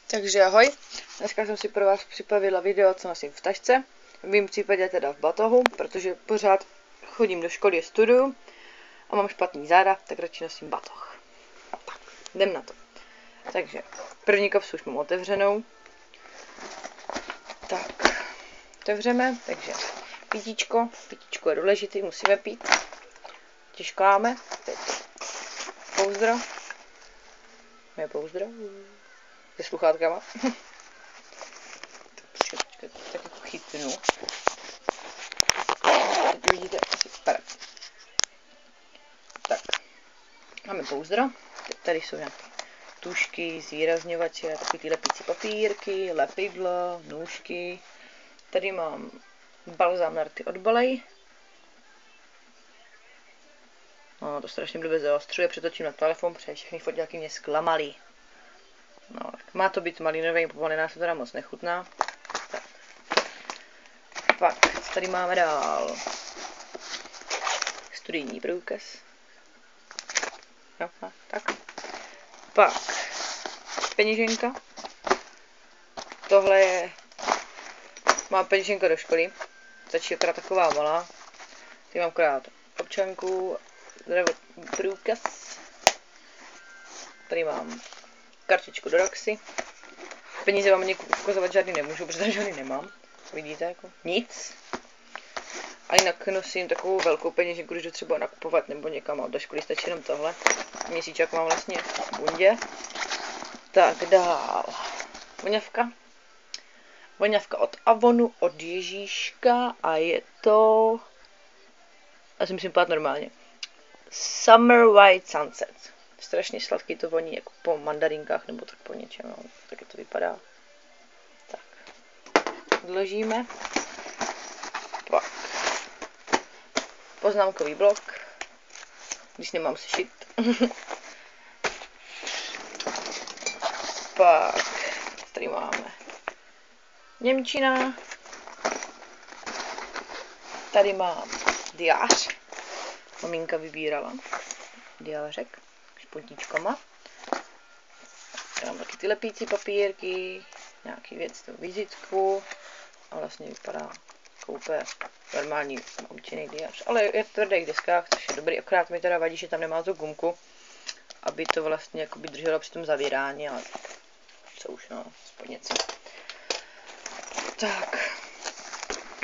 Takže ahoj, dneska jsem si pro vás připravila video, co nosím v tašce, v mém případě teda v batohu, protože pořád chodím do školy, studuju a mám špatný záda, tak radši nosím batoh. Tak, jdem na to. Takže první kapsu už mám otevřenou. Tak, otevřeme, takže pitíčko je důležitý, musíme pít. Tiškáme, teď pouzdro. Je pouzdro? Se sluchátkama. Tak jako chytnu. Teď vidíte asi super. Tak. Máme pouzdro. Tady jsou nějaké tužky, zvýrazňovače, takové ty lepící papírky, lepidlo, nůžky. Tady mám balzám na rty od Balej. No, to strašně blbě zaostřuje, přetočím na telefon, protože všechny foťáky mě zklamaly. No, tak má to být malinový, pomalená se teda moc nechutná. Tak. Pak, co tady máme dál? Studijní průkaz. Jo, tak. Pak, peněženka. Tohle je... Mám peněženka do školy. Stačí akorát taková malá. Tady mám akorát občanku, průkaz. Tady mám kartičku do Roxy. Peníze vám ukazovat žádný nemůžu, protože žádný nemám. Vidíte, jako nic. A jinak nosím takovou velkou peněženku, když jdu třeba nakupovat nebo někam, a do školy stačí jenom tohle. Měsíčák mám vlastně v bundě. Tak dál. Voňavka. Voňavka od Avonu, od Ježíška a je to... Já si musím pát normálně. Summer White Sunset. Strašně sladký to voní, jako po mandarinkách nebo tak po něčem, no. Tak to vypadá. Tak. Odložíme. Pak. Poznámkový blok. Když nemám sešit. Pak. Tady máme němčina. Tady mám diář. Maminka vybírala diářek s puntíčkama. Tady mám taky ty lepící papírky, nějaký věc, tu vizitku a vlastně vypadá jako úplně normální obyčejný diář. Ale je v tvrdých deskách, což je dobrý, akorát mi teda vadí, že tam nemá tu gumku, aby to vlastně jakoby drželo při tom zavírání, ale co už, no, aspoň něco. Tak,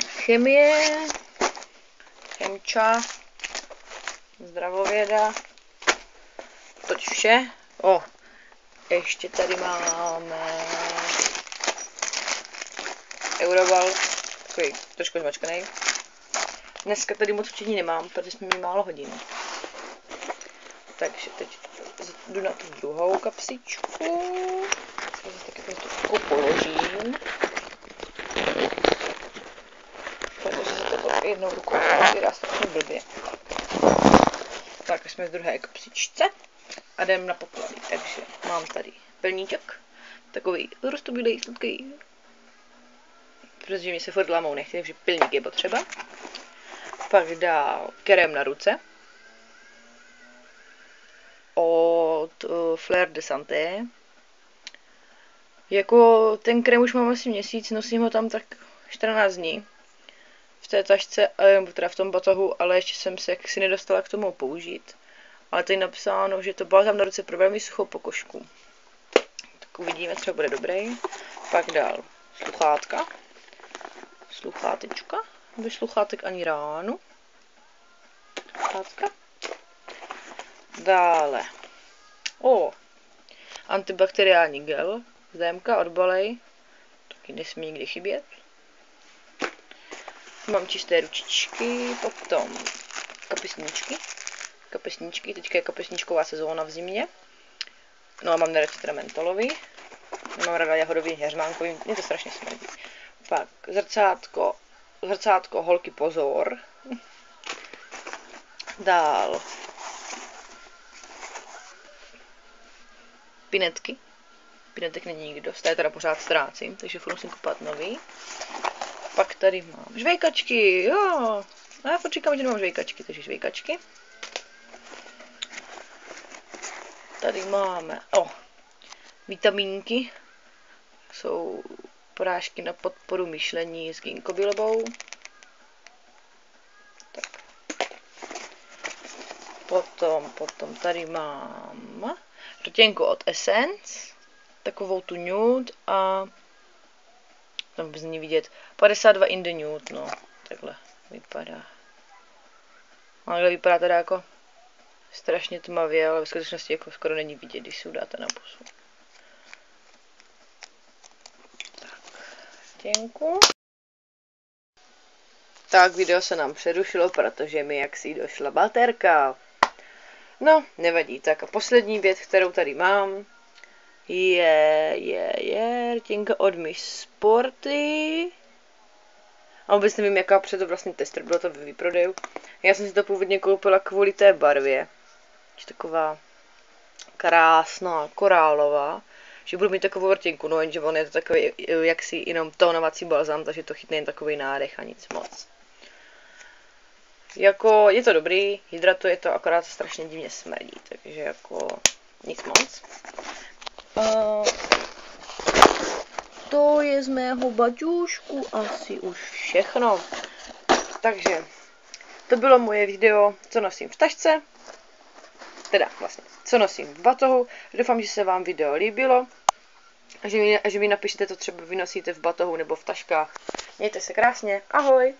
chemie, chemča, zdravověda, toť vše. O, ještě tady máme Eurobal, takový trošku zmačkaný. Dneska tady moc učení nemám, protože jsme měli málo hodin. Takže teď jdu na tu druhou kapsičku. Taky to položím. Protože se to jednou rukou zavírá strašně blbě. Tak jsme v druhé kapsičce a jdem na poklady. Takže mám tady pelníček, takový roztobilej, sladký, protože mi se furt lámou nechce, takže pilník je potřeba. Pak dál krém na ruce od Fleur de Santé. Jako ten krém už mám asi měsíc, nosím ho tam tak 14 dní v té tašce, teda v tom batohu, ale ještě jsem se jaksi nedostala k tomu použít. Ale tady napsáno, že to balzám na ruce pro velmi suchou pokožku. Tak uvidíme, třeba bude dobrý. Pak dál sluchátka. Sluchátečka. Bez sluchátek ani ránu. Sluchátka. Dále. Antibakteriální gel. Zémka od Balej. Taky nesmí nikdy chybět. Mám čisté ručičky, potom kapesníčky, teďka je kapesníčková sezóna v zimě. No a mám nejradši teda mentolový. Nemám ráda jahodový, heřmánkový, mě to strašně smrdí. Pak zrcátko holky pozor. Dál. Pinetky. Pinetek není nikdy dost, já teda pořád ztrácím, takže furt musím kupovat nový. Pak tady mám žvejkačky, jo. No já furt říkám, že nemám žvejkačky, takže žvejkačky. Tady máme, vitamínky Jsou prášky na podporu myšlení s ginkgo bilobou. Tak. Potom tady mám rtěnku od Essence, takovou tu nude a tam vůbec není vidět, 52 in the nude, no, takhle vypadá. Takhle vypadá teda jako strašně tmavě, ale ve skutečnosti jako skoro není vidět, když si dáte na pusu. Tak, rtěnku. Tak, video se nám přerušilo, protože mi jaksi došla baterka. No, nevadí. Tak a poslední věc, kterou tady mám, je rtěnka od Miss Sporty. A vůbec nevím, jaká to vlastně tester, bylo to ve výprodejů. Já jsem si to původně koupila kvůli té barvě. Je taková krásná, korálová. Že budu mít takovou rtěnku, no jenže on je to takový jaksi jenom tónovací balzám, takže to chytne jen takový nádech a nic moc. Jako, je to dobrý, hydratuje to, akorát strašně divně smrdí, takže jako nic moc. To je z mého baťůšku asi už všechno. Takže, to bylo moje video, co nosím v tašce. Teda vlastně, co nosím v batohu. Doufám, že se vám video líbilo. A že mi napište, co třeba vy nosíte v batohu nebo v taškách. Mějte se krásně, ahoj!